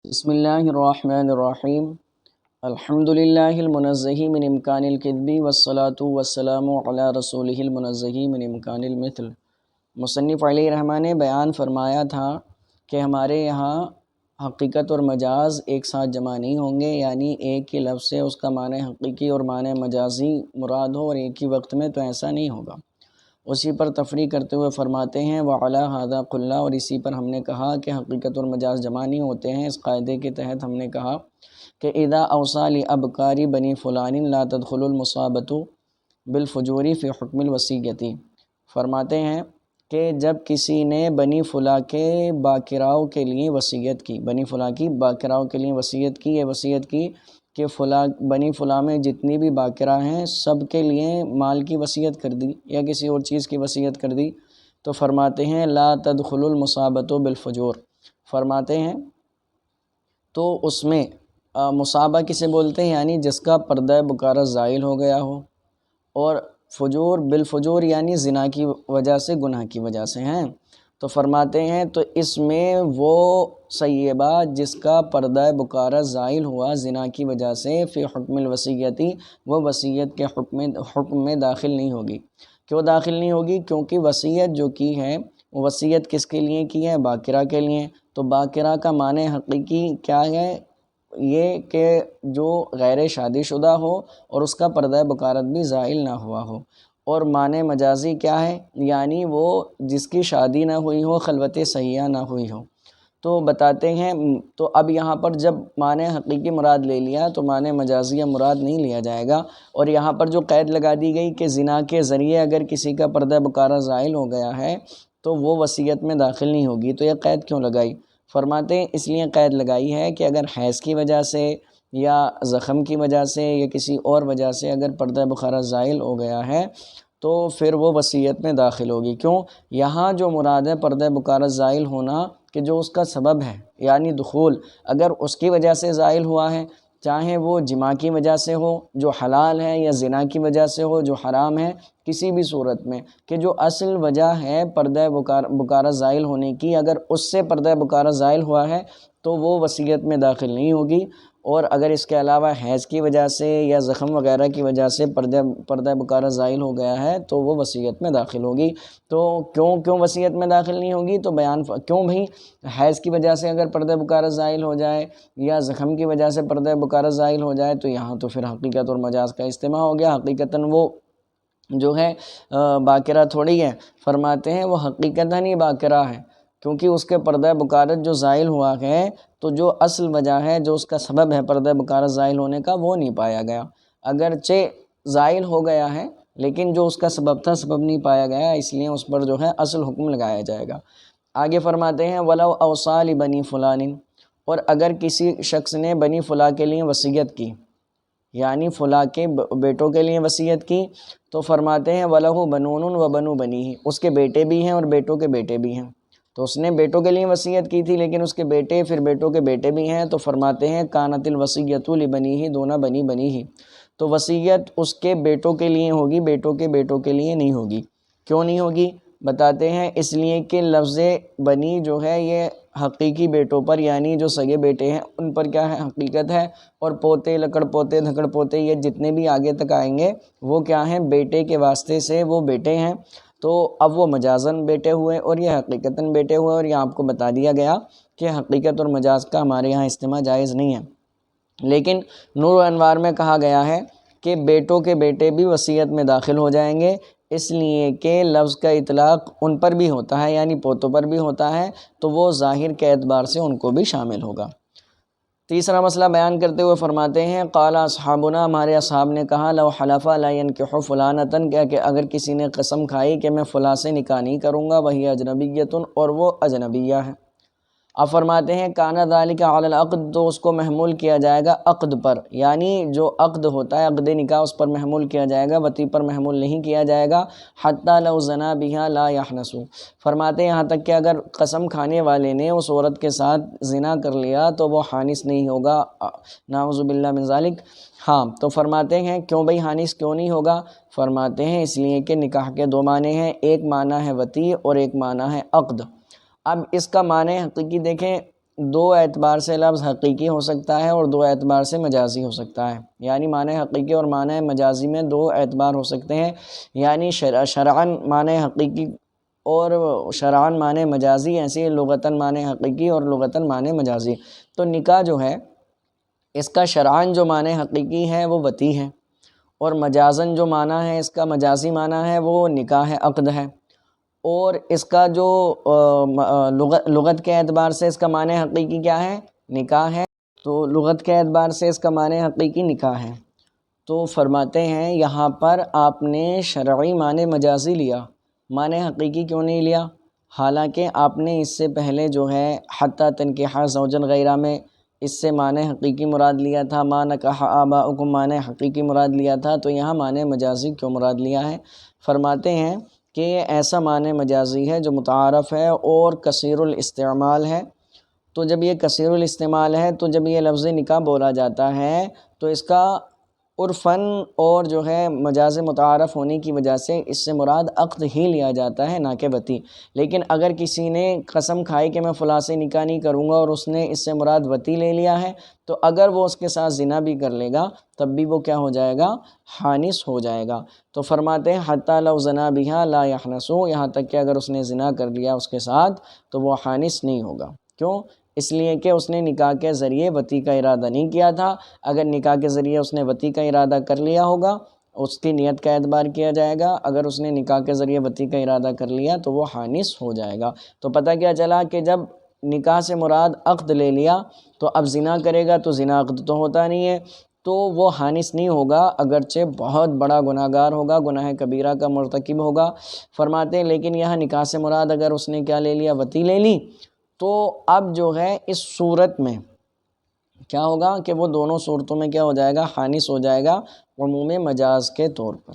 بسم اللہ الرحمن الرحیم الحمد للہ المنزہ من امکان الکذب والصلاة والسلام علی رسولہ المنزہ من امکان المثل۔ مصنف علیہ رحمٰن نے بیان فرمایا تھا کہ ہمارے یہاں حقیقت اور مجاز ایک ساتھ جمع نہیں ہوں گے، یعنی ایک ہی لفظ سے اس کا معنی حقیقی اور معنی مجازی مراد ہو، اور ایک ہی وقت میں تو ایسا نہیں ہوگا۔ اسی پر تفریح کرتے ہوئے فرماتے ہیں وَعَلَىٰ هَذَا قُلْنَا، اور اسی پر ہم نے کہا کہ حقیقت اور مجاز جمع نہیں ہوتے ہیں۔ اس قاعدے کے تحت ہم نے کہا کہ اذا اوصى لأبکار بنی فلان لا تدخل المصابۃ بالفجور فی حکم الوصیۃ۔ فرماتے ہیں کہ جب کسی نے بنی فلاں کے باکراؤں کے لیے وصیت کی، بنی فلاں کی باکراؤں کے لیے وصیت کی، یہ وصیت کی کہ فلاں بنی فلاں میں جتنی بھی باکرہ ہیں سب کے لیے مال کی وصیت کر دی یا کسی اور چیز کی وصیت کر دی، تو فرماتے ہیں لا تدخل المصابۃ بالفجور، فرماتے ہیں تو اس میں مصابہ کسے بولتے ہیں، یعنی جس کا پردہ بکارہ زائل ہو گیا ہو، اور فجور بالفجور یعنی زنا کی وجہ سے، گناہ کی وجہ سے ہیں۔ تو فرماتے ہیں تو اس میں وہ سیبہ جس کا پردہ بکارہ زائل ہوا زنا کی وجہ سے فی حکم الوصیۃ، وہ وصیت کے حکم میں داخل نہیں ہوگی۔ کیوں داخل نہیں ہوگی؟ کیونکہ وصیت جو کی ہے، وصیت کس کے لیے کی ہے؟ باکرہ کے لیے۔ تو باکرہ کا معنی حقیقی کیا ہے؟ یہ کہ جو غیر شادی شدہ ہو اور اس کا پردہ بکارت بھی زائل نہ ہوا ہو۔ اور معنی مجازی کیا ہے؟ یعنی وہ جس کی شادی نہ ہوئی ہو، خلوت صحیحہ نہ ہوئی ہو۔ تو بتاتے ہیں تو اب یہاں پر جب معنی حقیقی مراد لے لیا تو معنی مجازی مراد نہیں لیا جائے گا، اور یہاں پر جو قید لگا دی گئی کہ زنا کے ذریعے اگر کسی کا پردہ بکارہ زائل ہو گیا ہے تو وہ وصیت میں داخل نہیں ہوگی، تو یہ قید کیوں لگائی؟ فرماتے ہیں اس لیے قید لگائی ہے کہ اگر حیض کی وجہ سے یا زخم کی وجہ سے یا کسی اور وجہ سے اگر پردہ بکارہ زائل ہو گیا ہے تو پھر وہ وصیت میں داخل ہوگی۔ کیوں؟ یہاں جو مراد ہے پردہ بکارہ زائل ہونا کہ جو اس کا سبب ہے، یعنی دخول، اگر اس کی وجہ سے زائل ہوا ہے، چاہے وہ جماع کی وجہ سے ہو جو حلال ہے یا زنا کی وجہ سے ہو جو حرام ہے، کسی بھی صورت میں کہ جو اصل وجہ ہے پردہ بکارہ زائل ہونے کی، اگر اس سے پردہ بکارہ زائل ہوا ہے تو وہ وصیت میں داخل نہیں ہوگی۔ اور اگر اس کے علاوہ حیض کی وجہ سے یا زخم وغیرہ کی وجہ سے پردہ بکارہ زائل ہو گیا ہے تو وہ وصیت میں داخل ہوگی۔ تو کیوں وصیت میں داخل نہیں ہوگی؟ تو کیوں بھئی حیض کی وجہ سے اگر پردہ بکارہ زائل ہو جائے یا زخم کی وجہ سے پردہ بکارہ زائل ہو جائے تو یہاں تو پھر حقیقت اور مجاز کا اجتماع ہو گیا۔ حقیقتاً وہ جو ہے باکرہ تھوڑی ہے، فرماتے ہیں وہ حقیقتاً ہی باکرہ ہے، کیونکہ اس کے پردہ بکارت جو زائل ہوا ہے تو جو اصل وجہ ہے، جو اس کا سبب ہے پردہ بکارہ زائل ہونے کا، وہ نہیں پایا گیا۔ اگرچہ زائل ہو گیا ہے لیکن جو اس کا سبب تھا، سبب نہیں پایا گیا، اس لیے اس پر جو ہے اصل حکم لگایا جائے گا۔ آگے فرماتے ہیں وَلَوْ أَوْصَىٰ لِبَنِي فُلَانٍ، اور اگر کسی شخص نے بنی فلاں کے لیے وصیت کی، یعنی فلاں کے بیٹوں کے لیے وصیت کی، تو فرماتے ہیں وَلَهُ بَنُونٌ وَبَنُو بَنِيهِ، اس کے بیٹے بھی ہیں اور بیٹوں کے بیٹے بھی ہیں۔ تو اس نے بیٹوں کے لیے وصیت کی تھی لیکن اس کے بیٹے پھر بیٹوں کے بیٹے بھی ہیں، تو فرماتے ہیں كَانَتِ الْوَصِيَّةُ لِبَنِيهِ دُونَ بَنِي بَنِيهِ، تو وصیت اس کے بیٹوں کے لیے ہوگی، بیٹوں کے لیے نہیں ہوگی۔ کیوں نہیں ہوگی؟ بتاتے ہیں اس لیے کہ لفظ بنی جو ہے یہ حقیقی بیٹوں پر، یعنی جو سگے بیٹے ہیں ان پر کیا ہے؟ حقیقت ہے، اور پوتے، لکڑ پوتے، دھکڑ پوتے، یہ جتنے بھی آگے تک آئیں گے وہ کیا ہیں؟ بیٹے کے واسطے سے وہ بیٹے ہیں۔ تو اب وہ مجازن بیٹے ہوئے اور یہ حقیقتاً بیٹے ہوئے، اور یہ آپ کو بتا دیا گیا کہ حقیقت اور مجاز کا ہمارے یہاں اجتماع جائز نہیں ہے۔ لیکن نور و انوار میں کہا گیا ہے کہ بیٹوں کے بیٹے بھی وصیت میں داخل ہو جائیں گے، اس لیے کہ لفظ کا اطلاق ان پر بھی ہوتا ہے، یعنی پوتوں پر بھی ہوتا ہے، تو وہ ظاہر کے اعتبار سے ان کو بھی شامل ہوگا۔ تیسرا مسئلہ بیان کرتے ہوئے فرماتے ہیں قال اصحابنا، ہمارے اصحاب نے کہا لو حلف لا ينكح فلانة، کیا کہ اگر کسی نے قسم کھائی کہ میں فلاں سے نکاح نہیں کروں گا، وہی اجنبیۃ، اور وہ اجنبیہ ہے۔ اب فرماتے ہیں کانا ذالک علی العقد، تو اس کو محمول کیا جائے گا عقد پر، یعنی جو عقد ہوتا ہے عقد نکاح اس پر محمول کیا جائے گا، وطی پر محمول نہیں کیا جائے گا۔ حتی لو زنا بہا لا یحنس، فرماتے ہیں یہاں تک کہ اگر قسم کھانے والے نے اس عورت کے ساتھ زنا کر لیا تو وہ حانس نہیں ہوگا، نعوذ باللہ من ذالک۔ ہاں تو فرماتے ہیں کیوں بھئی حانس کیوں نہیں ہوگا؟ فرماتے ہیں اس لیے کہ نکاح کے دو معنی ہیں، ایک معنی ہے وطی اور ایک معنی ہے عقد۔ اب اس کا معنی حقیقی دیکھیں، دو اعتبار سے لفظ حقیقی ہو سکتا ہے اور دو اعتبار سے مجازی ہو سکتا ہے، یعنی معنی حقیقی اور معنی مجازی میں دو اعتبار ہو سکتے ہیں، یعنی شرعاً معنی حقیقی اور شرعاً معنی مجازی، ایسے لغتاً معنی حقیقی اور لغتاً معنی مجازی۔ تو نکاح جو ہے اس کا شرعاً جو معنی حقیقی ہے وہ وطی ہے، اور مجازاً جو معنی ہے اس کا مجازی معنی ہے وہ نکاح عقد ہے، اور اس کا جو لغت کے اعتبار سے اس کا معنی حقیقی کیا ہے؟ نکاح ہے، تو لغت کے اعتبار سے اس کا معنی حقیقی نکاح ہے۔ تو فرماتے ہیں یہاں پر آپ نے شرعی معنی مجازی لیا، معنی حقیقی کیوں نہیں لیا؟ حالانکہ آپ نے اس سے پہلے جو ہے حتی تنکحا زوجا غیرہ میں اس سے معنی حقیقی مراد لیا تھا، ما نکح آباؤکم معنی حقیقی مراد لیا تھا، تو یہاں معنی مجازی کیوں مراد لیا ہے؟ فرماتے ہیں کہ یہ ایسا معنی مجازی ہے جو متعارف ہے اور کثیر الاستعمال ہے۔ تو جب یہ کثیر الاستعمال ہے، تو جب یہ لفظ نکاح بولا جاتا ہے تو اس کا عرفاً اور جو ہے مجاز متعارف ہونے کی وجہ سے اس سے مراد عقد ہی لیا جاتا ہے، نہ کہ وطی۔ لیکن اگر کسی نے قسم کھائی کہ میں فلاں سے نکاح نہیں کروں گا اور اس نے اس سے مراد وطی لے لیا ہے، تو اگر وہ اس کے ساتھ زنا بھی کر لے گا تب بھی وہ کیا ہو جائے گا؟ حانث ہو جائے گا۔ تو فرماتے ہیں حتی لو زنا بہا لا یحنثو، یہاں تک کہ اگر اس نے زنا کر لیا اس کے ساتھ تو وہ حانث نہیں ہوگا۔ کیوں؟ اس لیے کہ اس نے نکاح کے ذریعے وطی کا ارادہ نہیں کیا تھا۔ اگر نکاح کے ذریعے اس نے وطی کا ارادہ کر لیا ہوگا اس کی نیت کا اعتبار کیا جائے گا، اگر اس نے نکاح کے ذریعے وطی کا ارادہ کر لیا تو وہ حانث ہو جائے گا۔ تو پتہ کیا چلا کہ جب نکاح سے مراد عقد لے لیا تو اب زنا کرے گا تو زنا عقد تو ہوتا نہیں ہے، تو وہ حانث نہیں ہوگا، اگرچہ بہت بڑا گناہ گار ہوگا، گناہ کبیرہ کا مرتکب ہوگا۔ فرماتے ہیں لیکن یہاں نکاح سے مراد اگر اس نے کیا لے لیا؟ وطی لے لی، تو اب جو ہے اس صورت میں کیا ہوگا کہ وہ دونوں صورتوں میں کیا ہو جائے گا؟ حانث ہو جائے گا عموم مجاز کے طور پر۔